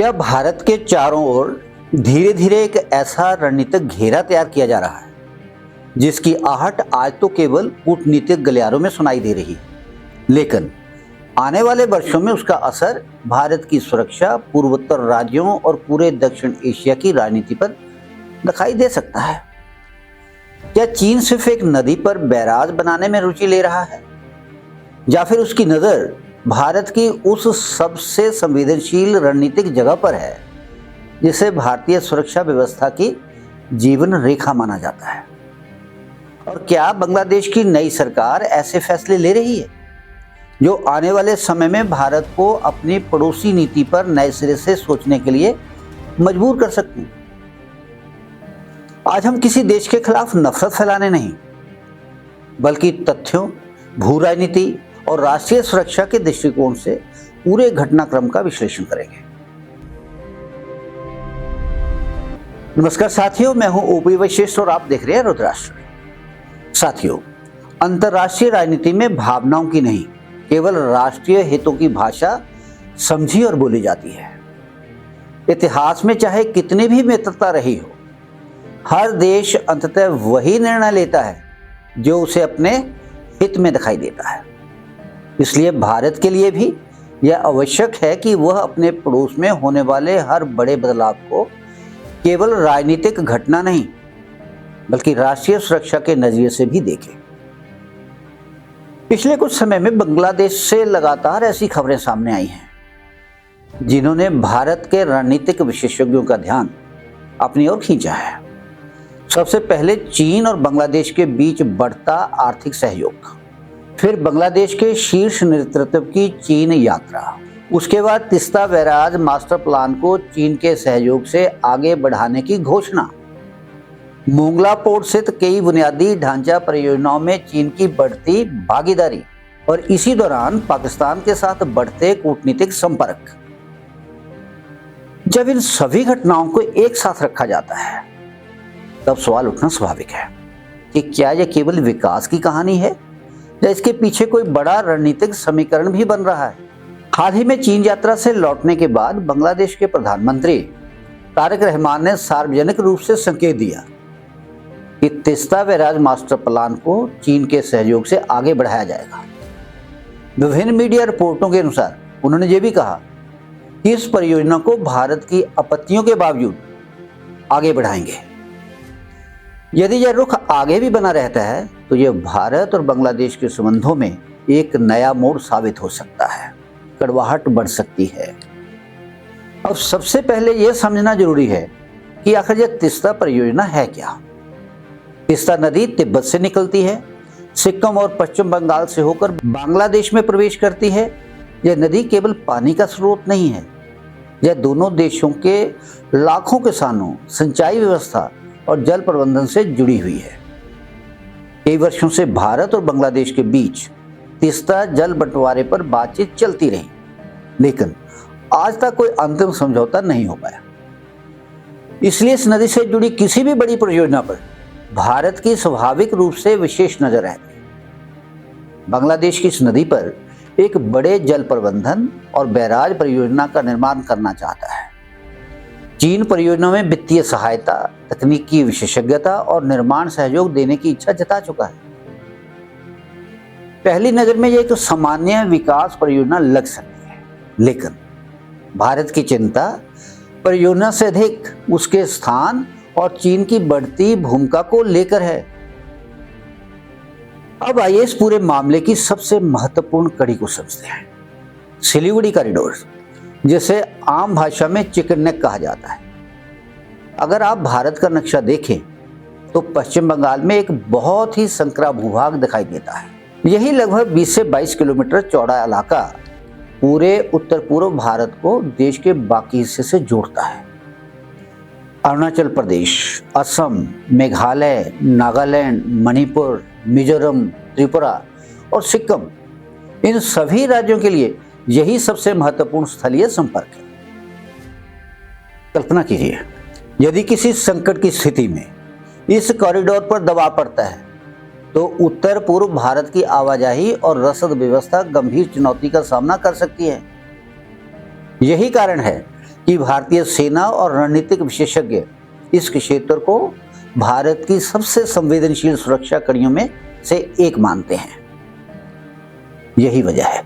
क्या भारत के चारों ओर धीरे धीरे एक ऐसा रणनीतिक घेरा तैयार किया जा रहा है जिसकी आहट आज तो केवल कूटनीतिक गलियारों में सुनाई दे रही है, लेकिन आने वाले वर्षों में उसका असर भारत की सुरक्षा, पूर्वोत्तर राज्यों और पूरे दक्षिण एशिया की राजनीति पर दिखाई दे सकता है। क्या चीन सिर्फ एक नदी पर बैराज बनाने में रुचि ले रहा है, या फिर उसकी नजर भारत की उस सबसे संवेदनशील रणनीतिक जगह पर है जिसे भारतीय सुरक्षा व्यवस्था की जीवन रेखा माना जाता है? और क्या बांग्लादेश की नई सरकार ऐसे फैसले ले रही है जो आने वाले समय में भारत को अपनी पड़ोसी नीति पर नए सिरे से सोचने के लिए मजबूर कर सकती है? आज हम किसी देश के खिलाफ नफरत फैलाने नहीं, बल्कि तथ्यों, भू राजनीति और राष्ट्रीय सुरक्षा के दृष्टिकोण से पूरे घटनाक्रम का विश्लेषण करेंगे। नमस्कार साथियों, मैं हूं ओपी वशिष्ठ और आप देख रहे हैं रुद्राष्ट्र। साथियों, अंतर्राष्ट्रीय राजनीति में भावनाओं की नहीं, केवल राष्ट्रीय हितों की भाषा समझी और बोली जाती है। इतिहास में चाहे कितनी भी मित्रता रही हो, हर देश अंततः वही निर्णय लेता है जो उसे अपने हित में दिखाई देता है। इसलिए भारत के लिए भी यह आवश्यक है कि वह अपने पड़ोस में होने वाले हर बड़े बदलाव को केवल राजनीतिक घटना नहीं, बल्कि राष्ट्रीय सुरक्षा के नजरिए से भी देखे। पिछले कुछ समय में बांग्लादेश से लगातार ऐसी खबरें सामने आई हैं जिन्होंने भारत के रणनीतिक विशेषज्ञों का ध्यान अपनी ओर खींचा है। सबसे पहले चीन और बांग्लादेश के बीच बढ़ता आर्थिक सहयोग, फिर बांग्लादेश के शीर्ष नेतृत्व की चीन यात्रा, उसके बाद तीस्ता बैराज मास्टर प्लान को चीन के सहयोग से आगे बढ़ाने की घोषणा, मोंगला पोर्ट सहित कई बुनियादी ढांचा परियोजनाओं में चीन की बढ़ती भागीदारी और इसी दौरान पाकिस्तान के साथ बढ़ते कूटनीतिक संपर्क। जब इन सभी घटनाओं को एक साथ रखा जाता है तब सवाल उठना स्वाभाविक है कि क्या यह केवल विकास की कहानी है या इसके पीछे कोई बड़ा रणनीतिक समीकरण भी बन रहा है। हाल ही में चीन यात्रा से लौटने के बाद बांग्लादेश के प्रधानमंत्री तारिक रहमान ने सार्वजनिक रूप से संकेत दिया कि तीस्ता बैराज मास्टर प्लान को चीन के सहयोग से आगे बढ़ाया जाएगा। विभिन्न मीडिया रिपोर्टों के अनुसार उन्होंने ये भी कहा कि इस परियोजना को भारत की आपत्तियों के बावजूद आगे बढ़ाएंगे। यदि यह रुख आगे भी बना रहता है तो यह भारत और बांग्लादेश के संबंधों में एक नया मोड़ साबित हो सकता है, कड़वाहट बढ़ सकती है। अब सबसे पहले यह समझना जरूरी है कि आखिर यह तीस्ता परियोजना है क्या। तीस्ता नदी तिब्बत से निकलती है, सिक्किम और पश्चिम बंगाल से होकर बांग्लादेश में प्रवेश करती है। यह नदी केवल पानी का स्रोत नहीं है, यह दोनों देशों के लाखों किसानों, सिंचाई व्यवस्था और जल प्रबंधन से जुड़ी हुई है। कई वर्षों से भारत और बांग्लादेश के बीच तीस्ता जल बंटवारे पर बातचीत चलती रही, लेकिन आज तक कोई अंतिम समझौता नहीं हो पाया। इसलिए इस नदी से जुड़ी किसी भी बड़ी परियोजना पर भारत की स्वाभाविक रूप से विशेष नजर रहती है। बांग्लादेश की इस नदी पर एक बड़े जल प्रबंधन और बैराज परियोजना का निर्माण करना चाहता है। चीन परियोजना में वित्तीय सहायता, तकनीकी विशेषज्ञता और निर्माण सहयोग देने की इच्छा जता चुका है। पहली नजर में यह एक सामान्य विकास परियोजना लग सकती है, लेकिन भारत की चिंता परियोजना से अधिक उसके स्थान और चीन की बढ़ती भूमिका को लेकर है। अब आइए इस पूरे मामले की सबसे महत्वपूर्ण कड़ी को समझते हैं। सिलीगुड़ी कॉरिडोर, जिसे आम भाषा में चिकन नेक कहा जाता है। अगर आप भारत का नक्शा देखें तो पश्चिम बंगाल में एक बहुत ही संकरा भूभाग दिखाई देता है। यही लगभग 20 से 22 किलोमीटर चौड़ा इलाका पूरे उत्तर पूर्व भारत को देश के बाकी हिस्से से जोड़ता है। अरुणाचल प्रदेश, असम, मेघालय, नागालैंड, मणिपुर, मिजोरम, त्रिपुरा और सिक्किम, इन सभी राज्यों के लिए यही सबसे महत्वपूर्ण स्थलीय संपर्क है। कल्पना कीजिए, यदि किसी संकट की स्थिति में इस कॉरिडोर पर दबाव पड़ता है तो उत्तर पूर्व भारत की आवाजाही और रसद व्यवस्था गंभीर चुनौती का सामना कर सकती है। यही कारण है कि भारतीय सेना और रणनीतिक विशेषज्ञ इस क्षेत्र को भारत की सबसे संवेदनशील सुरक्षा कड़ियों में से एक मानते हैं। यही वजह है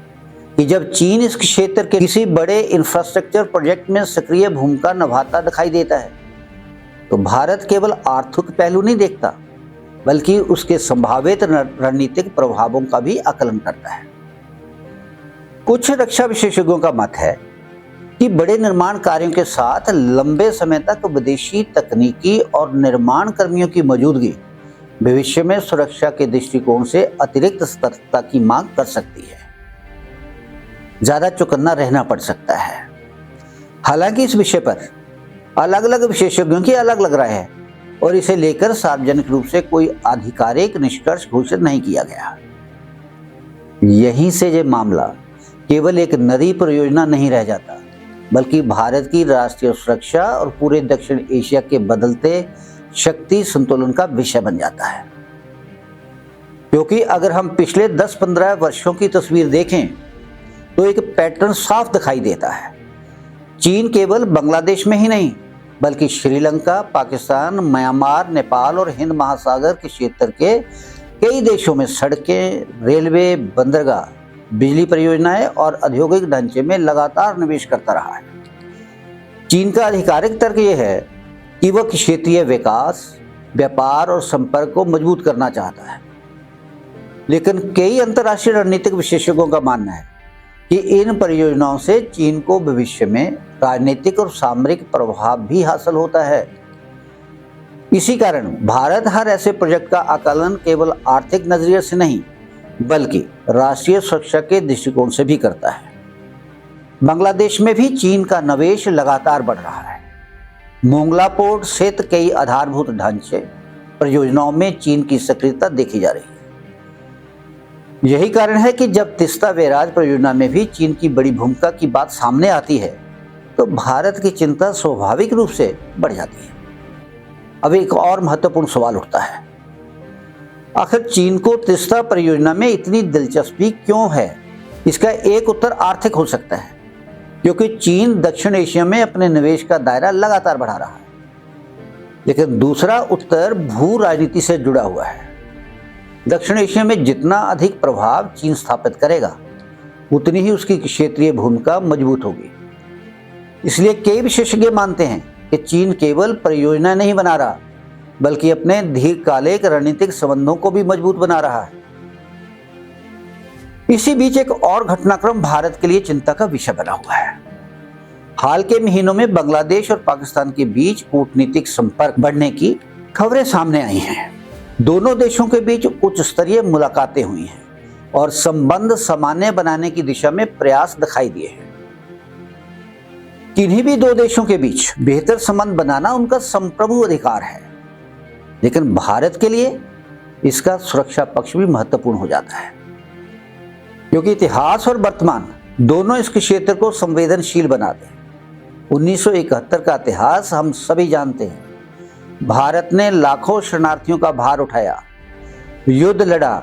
कि जब चीन इस क्षेत्र के किसी बड़े इंफ्रास्ट्रक्चर प्रोजेक्ट में सक्रिय भूमिका निभाता दिखाई देता है तो भारत केवल आर्थिक पहलू नहीं देखता बल्कि उसके संभावित रणनीतिक प्रभावों का भी आकलन करता है। कुछ रक्षा विशेषज्ञों का मत है कि बड़े निर्माण कार्यों के साथ लंबे समय तक विदेशी तकनीकी और निर्माण कर्मियों की मौजूदगी भविष्य में सुरक्षा के दृष्टिकोण से अतिरिक्त सतर्कता की मांग कर सकती है। ज्यादा चौकन्ना रहना पड़ सकता है। हालांकि इस विषय पर अलग अलग विशेषज्ञों की अलग अलग राय है और इसे लेकर सार्वजनिक रूप से कोई आधिकारिक निष्कर्ष घोषित नहीं किया गया। यहीं से ये मामला केवल एक नई परियोजना नहीं रह जाता बल्कि भारत की राष्ट्रीय सुरक्षा और पूरे दक्षिण एशिया के बदलते शक्ति संतुलन का विषय बन जाता है। क्योंकि अगर हम पिछले 10-15 वर्षों की तस्वीर देखें तो एक पैटर्न साफ दिखाई देता है। चीन केवल बांग्लादेश में ही नहीं बल्कि श्रीलंका, पाकिस्तान, म्यांमार, नेपाल और हिंद महासागर के क्षेत्र के कई देशों में सड़कें, रेलवे, बंदरगाह, बिजली परियोजनाएं और औद्योगिक ढांचे में लगातार निवेश करता रहा है। चीन का आधिकारिक तर्क यह है कि वह क्षेत्रीय विकास, व्यापार और संपर्क को मजबूत करना चाहता है। लेकिन कई अंतर्राष्ट्रीय रणनीतिक विशेषज्ञों का मानना है कि इन परियोजनाओं से चीन को भविष्य में राजनीतिक और सामरिक प्रभाव भी हासिल होता है। इसी कारण भारत हर ऐसे प्रोजेक्ट का आकलन केवल आर्थिक नजरिए से नहीं बल्कि राष्ट्रीय सुरक्षा के दृष्टिकोण से भी करता है। बांग्लादेश में भी चीन का निवेश लगातार बढ़ रहा है। मोंगला पोर्ट सहित कई आधारभूत ढांचे परियोजनाओं में चीन की सक्रियता देखी जा रही है। यही कारण है कि जब तीस्ता बैराज परियोजना में भी चीन की बड़ी भूमिका की बात सामने आती है तो भारत की चिंता स्वाभाविक रूप से बढ़ जाती है। अब एक और महत्वपूर्ण सवाल उठता है, आखिर चीन को तीस्ता परियोजना में इतनी दिलचस्पी क्यों है? इसका एक उत्तर आर्थिक हो सकता है क्योंकि चीन दक्षिण एशिया में अपने निवेश का दायरा लगातार बढ़ा रहा है। लेकिन दूसरा उत्तर भू राजनीति से जुड़ा हुआ है। दक्षिण एशिया में जितना अधिक प्रभाव चीन स्थापित करेगा उतनी ही उसकी क्षेत्रीय भूमिका मजबूत होगी। इसलिए कई विशेषज्ञ मानते हैं कि चीन केवल परियोजना नहीं बना रहा बल्कि अपने दीर्घकालिक रणनीतिक संबंधों को भी मजबूत बना रहा है। इसी बीच एक और घटनाक्रम भारत के लिए चिंता का विषय बना हुआ है। हाल के महीनों में बांग्लादेश और पाकिस्तान के बीच कूटनीतिक संपर्क बढ़ने की खबरें सामने आई हैं। दोनों देशों के बीच उच्च स्तरीय मुलाकातें हुई हैं और संबंध सामान्य बनाने की दिशा में प्रयास दिखाई दिए हैं। किन्हीं भी दो देशों के बीच बेहतर संबंध बनाना उनका संप्रभु अधिकार है, लेकिन भारत के लिए इसका सुरक्षा पक्ष भी महत्वपूर्ण हो जाता है क्योंकि इतिहास और वर्तमान दोनों इस क्षेत्र को संवेदनशील बनाते हैं। 1971 का इतिहास हम सभी जानते हैं। भारत ने लाखों शरणार्थियों का भार उठाया, युद्ध लड़ा,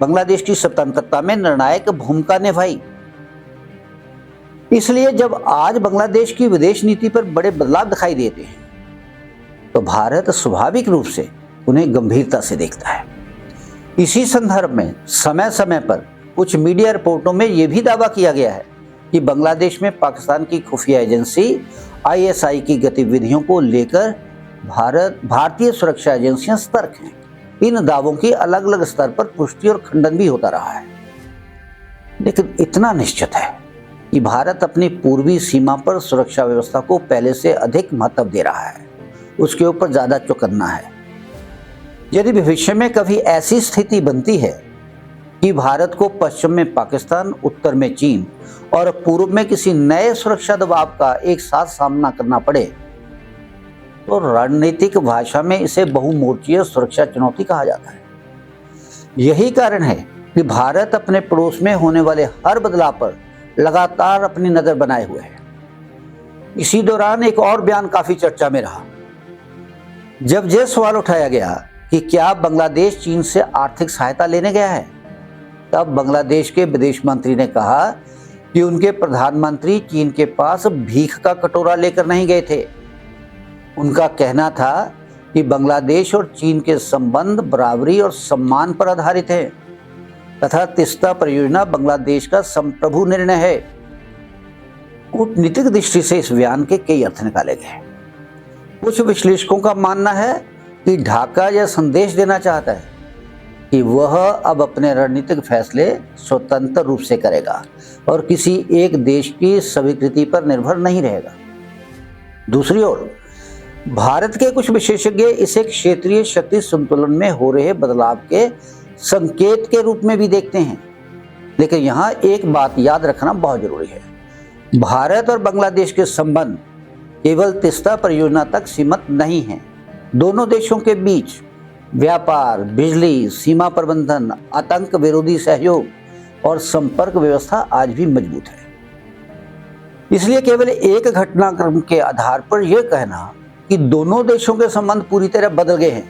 बांग्लादेश की स्वतंत्रता में निर्णायक भूमिका निभाई। इसलिए जब आज बांग्लादेश की विदेश नीति पर बड़े बदलाव दिखाई देते हैं तो भारत स्वाभाविक रूप से उन्हें गंभीरता से देखता है। इसी संदर्भ में समय समय पर कुछ मीडिया रिपोर्टों में यह भी दावा किया गया है कि बांग्लादेश में पाकिस्तान की खुफिया एजेंसी ISI की गतिविधियों को लेकर भारतीय सुरक्षा एजेंसियां सतर्क हैं। इन दावों की अलग अलग स्तर पर पुष्टि और खंडन भी होता रहा है। लेकिन इतना निश्चित है कि भारत अपनी पूर्वी सीमा पर सुरक्षा व्यवस्था को पहले से अधिक महत्व दे रहा है, उसके ऊपर ज्यादा चौकन्ना है। यदि भविष्य में कभी ऐसी स्थिति बनती है कि भारत को पश्चिम में पाकिस्तान, उत्तर में चीन और पूर्व में किसी नए सुरक्षा दबाव का एक साथ सामना करना पड़े तो रणनीतिक भाषा में इसे बहुमोर्चीय सुरक्षा चुनौती कहा जाता है। यही कारण है कि भारत अपने पड़ोस में होने वाले हर बदलाव पर लगातार अपनी नजर बनाए हुए है। इसी दौरान एक और बयान काफी चर्चा में रहा। जब यह सवाल उठाया गया कि क्या बांग्लादेश चीन से आर्थिक सहायता लेने गया है, तब बांग्लादेश के विदेश मंत्री ने कहा कि उनके प्रधानमंत्री चीन के पास भीख का कटोरा लेकर नहीं गए थे। उनका कहना था कि बांग्लादेश और चीन के संबंध बराबरी और सम्मान पर आधारित है तथा तीस्ता परियोजना बांग्लादेश का संप्रभु निर्णय है। कूटनीतिक दृष्टि से इस बयान के कई अर्थ निकाले गए। कुछ विश्लेषकों का मानना है कि ढाका यह संदेश देना चाहता है कि वह अब अपने रणनीतिक फैसले स्वतंत्र रूप से करेगा और किसी एक देश की स्वीकृति पर निर्भर नहीं रहेगा। दूसरी ओर भारत के कुछ विशेषज्ञ इसे क्षेत्रीय शक्ति संतुलन में हो रहे बदलाव के संकेत के रूप में भी देखते हैं। लेकिन यहाँ एक बात याद रखना बहुत जरूरी है, भारत और बांग्लादेश के संबंध केवल तीस्ता परियोजना तक सीमित नहीं हैं। दोनों देशों के बीच व्यापार, बिजली, सीमा प्रबंधन, आतंक विरोधी सहयोग और संपर्क व्यवस्था आज भी मजबूत है। इसलिए केवल एक घटनाक्रम के आधार पर यह कहना कि दोनों देशों के संबंध पूरी तरह बदल गए हैं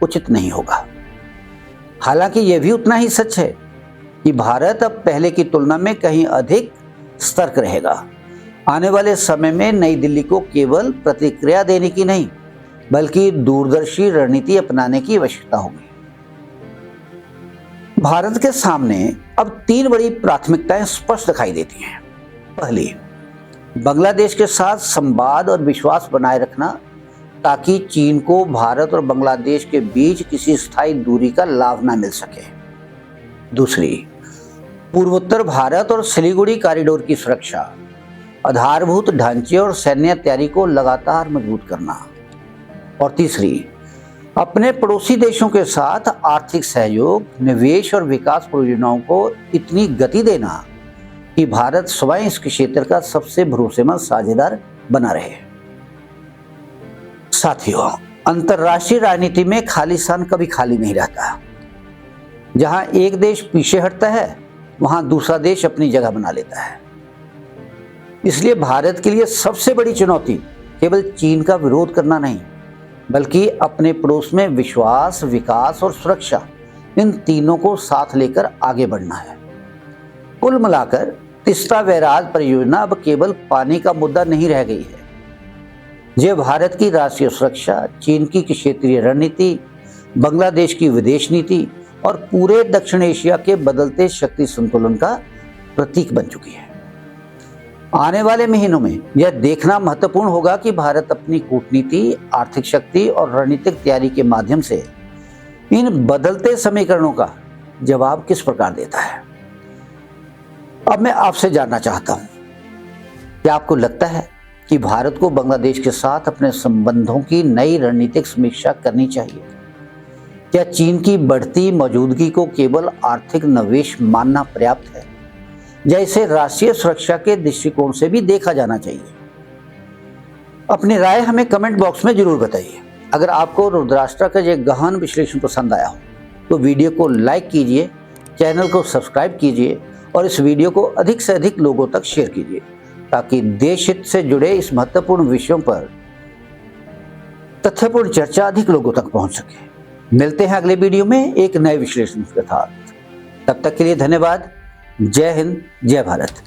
उचित नहीं होगा। हालांकि यह भी उतना ही सच है कि भारत अब पहले की तुलना में कहीं अधिक सतर्क रहेगा। आने वाले समय में नई दिल्ली को केवल प्रतिक्रिया देने की नहीं बल्कि दूरदर्शी रणनीति अपनाने की आवश्यकता होगी। भारत के सामने अब 3 बड़ी प्राथमिकताएं स्पष्ट दिखाई देती हैं। पहली, बांग्लादेश के साथ संवाद और विश्वास बनाए रखना ताकि चीन को भारत और बांग्लादेश के बीच किसी स्थायी दूरी का लाभ ना मिल सके। दूसरी, पूर्वोत्तर भारत और सिलीगुड़ी कॉरिडोर की सुरक्षा, आधारभूत ढांचे और सैन्य तैयारी को लगातार मजबूत करना। और तीसरी, अपने पड़ोसी देशों के साथ आर्थिक सहयोग, निवेश और विकास परियोजनाओं को इतनी गति देना कि भारत स्वयं इस क्षेत्र का सबसे भरोसेमंद साझेदार बना रहे। साथियों, अंतर्राष्ट्रीय राजनीति में खालिस्तान कभी खाली नहीं रहता। जहां एक देश पीछे हटता है वहां दूसरा देश अपनी जगह बना लेता है। इसलिए भारत के लिए सबसे बड़ी चुनौती केवल चीन का विरोध करना नहीं बल्कि अपने पड़ोस में विश्वास, विकास और सुरक्षा, इन तीनों को साथ लेकर आगे बढ़ना है। कुल मिलाकर तीस्ता बैराज परियोजना अब केवल पानी का मुद्दा नहीं रह गई है। यह भारत की राष्ट्रीय सुरक्षा, चीन की क्षेत्रीय रणनीति, बांग्लादेश की विदेश नीति और पूरे दक्षिण एशिया के बदलते शक्ति संतुलन का प्रतीक बन चुकी है। आने वाले महीनों में यह देखना महत्वपूर्ण होगा कि भारत अपनी कूटनीति, आर्थिक शक्ति और रणनीतिक तैयारी के माध्यम से इन बदलते समीकरणों का जवाब किस प्रकार देता है। अब मैं आपसे जानना चाहता हूं, क्या आपको लगता है कि भारत को बांग्लादेश के साथ अपने संबंधों की नई रणनीतिक समीक्षा करनी चाहिए? क्या चीन की बढ़ती मौजूदगी को केवल आर्थिक निवेश मानना पर्याप्त है या इसे राष्ट्रीय सुरक्षा के दृष्टिकोण से भी देखा जाना चाहिए? अपनी राय हमें कमेंट बॉक्स में जरूर बताइए। अगर आपको रुद्राष्ट्र का यह गहन विश्लेषण पसंद आया हो तो वीडियो को लाइक कीजिए, चैनल को सब्सक्राइब कीजिए और इस वीडियो को अधिक से अधिक लोगों तक शेयर कीजिए ताकि देश हित से जुड़े इस महत्वपूर्ण विषयों पर तथ्यपूर्ण चर्चा अधिक लोगों तक पहुंच सके। मिलते हैं अगले वीडियो में एक नए विश्लेषण के साथ। तब तक के लिए धन्यवाद। जय हिंद, जय भारत।